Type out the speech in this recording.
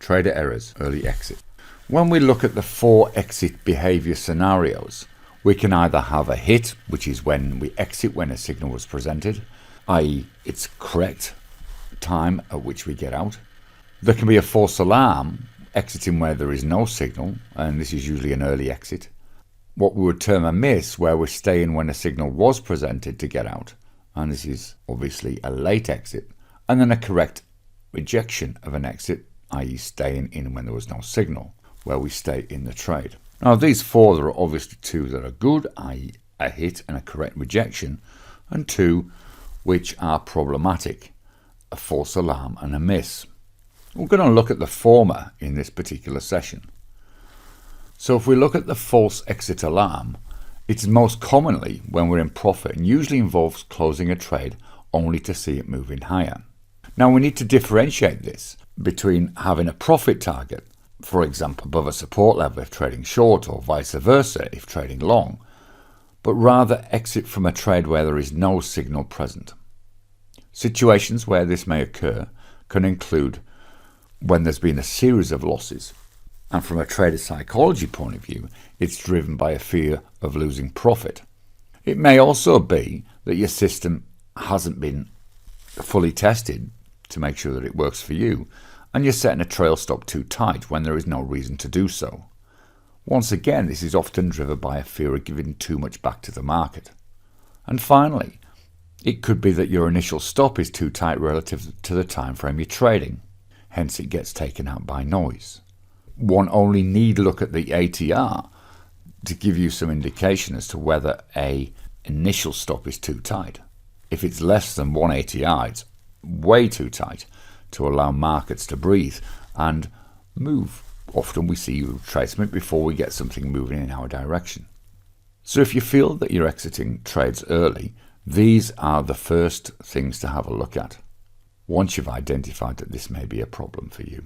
Trader errors, early exit. When we look at the 4 exit behavior scenarios, we can either have a hit, which is when we exit when a signal was presented, i.e. it's correct time at which we get out. There can be a false alarm, exiting where there is no signal, and this is usually an early exit. What we would term a miss, where we're staying when a signal was presented to get out, and this is obviously a late exit. And then a correct rejection of an exit, i.e. staying in when there was no signal, where we stay in the trade. Now these 4, there are obviously 2 that are good, i.e. a hit and a correct rejection, and 2 which are problematic, a false alarm and a miss. We're going to look at the former in this particular session. So if we look at the false exit alarm, it's most commonly when we're in profit and usually involves closing a trade only to see it moving higher. Now we need to differentiate this between having a profit target, for example above a support level if trading short, or vice versa if trading long, but rather exit from a trade where there is no signal present. Situations where this may occur can include when there's been a series of losses, and from a trader psychology point of view, it's driven by a fear of losing profit. It may also be that your system hasn't been fully tested to make sure that it works for you, and you're setting a trail stop too tight when there is no reason to do so. Once again, this is often driven by a fear of giving too much back to the market. And finally, it could be that your initial stop is too tight relative to the time frame you're trading, hence it gets taken out by noise. One only need look at the ATR to give you some indication as to whether an initial stop is too tight. If it's less than 1 ATR, it's way too tight to allow markets to breathe and move. Often we see retracement before we get something moving in our direction. So if you feel that you're exiting trades early, these are the first things to have a look at once you've identified that this may be a problem for you.